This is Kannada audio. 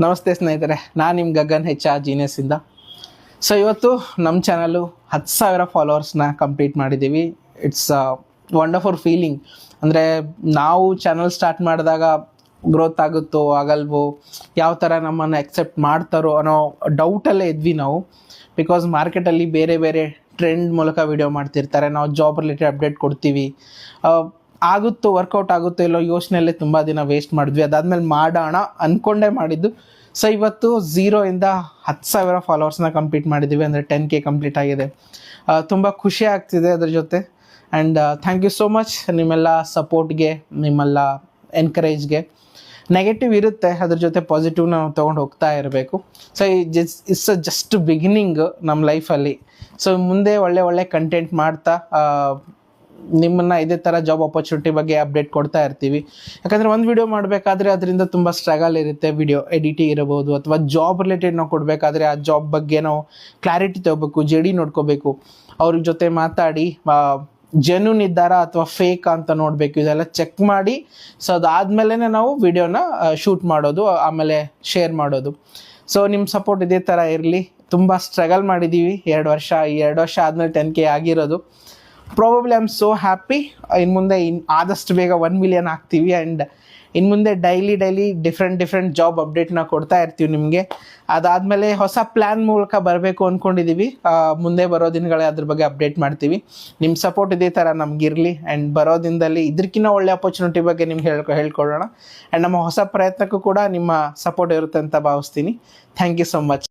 ನಮಸ್ತೆ ಸ್ನೇಹಿತರೆ, ನಾನು ನಿಮ್ಮ ಗಗನ್ ಜೀನಿಯಸ್ಸಿಂದ. ಸೊ ಇವತ್ತು ನಮ್ಮ ಚಾನಲು 10,000 ಫಾಲೋವರ್ಸ್ನ ಕಂಪ್ಲೀಟ್ ಮಾಡಿದ್ದೀವಿ. It's wonderful feeling. ಅಂದರೆ ನಾವು ಚಾನಲ್ ಸ್ಟಾರ್ಟ್ ಮಾಡಿದಾಗ ಗ್ರೋತ್ ಆಗುತ್ತೋ ಆಗಲ್ವೋ, ಯಾವ ಥರ ನಮ್ಮನ್ನು ಎಕ್ಸೆಪ್ಟ್ ಮಾಡ್ತಾರೋ ಅನ್ನೋ ಡೌಟಲ್ಲೇ ಇದ್ವಿ ನಾವು. ಬಿಕಾಸ್ ಮಾರ್ಕೆಟಲ್ಲಿ ಬೇರೆ ಬೇರೆ ಟ್ರೆಂಡ್ ಮೂಲಕ ವಿಡಿಯೋ ಮಾಡ್ತಿರ್ತಾರೆ, ನಾವು ಜಾಬ್ ರಿಲೇಟೆಡ್ ಅಪ್ಡೇಟ್ ಕೊಡ್ತೀವಿ. ಆಗುತ್ತೋ ವರ್ಕೌಟ್ ಆಗುತ್ತೋ ಇಲ್ಲೋ ಯೋಚನೆಯಲ್ಲೇ ತುಂಬ ದಿನ ವೇಸ್ಟ್ ಮಾಡಿದ್ವಿ. ಅದಾದಮೇಲೆ ಮಾಡೋಣ ಅಂದ್ಕೊಂಡೇ ಮಾಡಿದ್ದು. ಸೊ ಇವತ್ತು 0ಇಂದ 10,000 ಫಾಲೋವರ್ಸ್ನ ಕಂಪ್ಲೀಟ್ ಮಾಡಿದ್ದೀವಿ. ಅಂದರೆ 10K ಕಂಪ್ಲೀಟ್ ಆಗಿದೆ. ತುಂಬ ಖುಷಿ ಆಗ್ತಿದೆ ಅದ್ರ ಜೊತೆ. And thank you so much ನಿಮ್ಮೆಲ್ಲ ಸಪೋರ್ಟ್ಗೆ, ನಿಮ್ಮೆಲ್ಲ ಎನ್ಕರೇಜ್ಗೆ. ನೆಗೆಟಿವ್ ಇರುತ್ತೆ, ಅದ್ರ ಜೊತೆ ಪಾಸಿಟಿವ್ ನಾವು ತೊಗೊಂಡು ಹೋಗ್ತಾ ಇರಬೇಕು. ಸೊ ಇಟ್ಸ್ ಜಸ್ಟ್ ಬಿಗಿನಿಂಗ್ ನಮ್ಮ ಲೈಫಲ್ಲಿ. ಸೊ ಮುಂದೆ ಒಳ್ಳೆ ಕಂಟೆಂಟ್ ಮಾಡ್ತಾ ನಿಮ್ಮನ್ನು ಇದೇ ಥರ ಜಾಬ್ ಆಪರ್ಚುನಿಟಿ ಬಗ್ಗೆ ಅಪ್ಡೇಟ್ ಕೊಡ್ತಾ ಇರ್ತೀವಿ. ಯಾಕಂದರೆ ಒಂದು ವಿಡಿಯೋ ಮಾಡಬೇಕಾದ್ರೆ ಅದರಿಂದ ತುಂಬ ಸ್ಟ್ರಗಲ್ ಇರುತ್ತೆ. ವಿಡಿಯೋ ಎಡಿಟಿಂಗ್ ಇರಬಹುದು, ಅಥವಾ ಜಾಬ್ ರಿಲೇಟೆಡ್ ನಾವು ಕೊಡಬೇಕಾದ್ರೆ ಆ ಜಾಬ್ ಬಗ್ಗೆ ನಾವು ಕ್ಲಾರಿಟಿ ತೊಗೋಬೇಕು, JD ನೋಡ್ಕೋಬೇಕು, ಅವ್ರ ಜೊತೆ ಮಾತಾಡಿ ಜೆನ್ಯೂನ್ ಇದ್ದಾರಾ ಅಥವಾ ಫೇಕ್ ಅಂತ ನೋಡಬೇಕು. ಇದೆಲ್ಲ ಚೆಕ್ ಮಾಡಿ ಸೊ ಅದಾದಮೇಲೆ ನಾವು ವಿಡಿಯೋನ ಶೂಟ್ ಮಾಡೋದು, ಆಮೇಲೆ ಶೇರ್ ಮಾಡೋದು. ಸೊ ನಿಮ್ಮ ಸಪೋರ್ಟ್ ಇದೇ ಥರ ಇರಲಿ. ತುಂಬ ಸ್ಟ್ರಗಲ್ ಮಾಡಿದ್ದೀವಿ 2 ವರ್ಷ. ಈ 2 ವರ್ಷ ಆದಮೇಲೆ 10K ಆಗಿರೋದು. Probably I am so happy. ಇನ್ನು ಮುಂದೆ ಆದಷ್ಟು ಬೇಗ 1 ಮಿಲಿಯನ್ ಆಗ್ತೀವಿ. ಆ್ಯಂಡ್ ಇನ್ನು ಮುಂದೆ ಡೈಲಿ ಡಿಫ್ರೆಂಟ್ ಜಾಬ್ ಅಪ್ಡೇಟ್ನ ಕೊಡ್ತಾ ಇರ್ತೀವಿ ನಿಮಗೆ. ಅದಾದಮೇಲೆ ಹೊಸ ಪ್ಲ್ಯಾನ್ ಮೂಲಕ ಬರಬೇಕು ಅಂದ್ಕೊಂಡಿದ್ದೀವಿ. ಮುಂದೆ ಬರೋ ದಿನಗಳೇ ಅದ್ರ ಬಗ್ಗೆ ಅಪ್ಡೇಟ್ ಮಾಡ್ತೀವಿ. ನಿಮ್ಮ ಸಪೋರ್ಟ್ ಇದೇ ಥರ ನಮಗಿರಲಿ. ಆ್ಯಂಡ್ ಬರೋ ದಿನದಲ್ಲಿ ಇದಕ್ಕಿಂತ ಒಳ್ಳೆ ಆಪರ್ಚುನಿಟಿ ಬಗ್ಗೆ ನಿಮ್ಗೆ ಹೇಳ್ಕೊಡೋಣ. ಆ್ಯಂಡ್ ನಮ್ಮ ಹೊಸ ಪ್ರಯತ್ನಕ್ಕೂ ಕೂಡ ನಿಮ್ಮ ಸಪೋರ್ಟ್ ಇರುತ್ತೆ ಅಂತ ಭಾವಿಸ್ತೀನಿ. Thank you so much.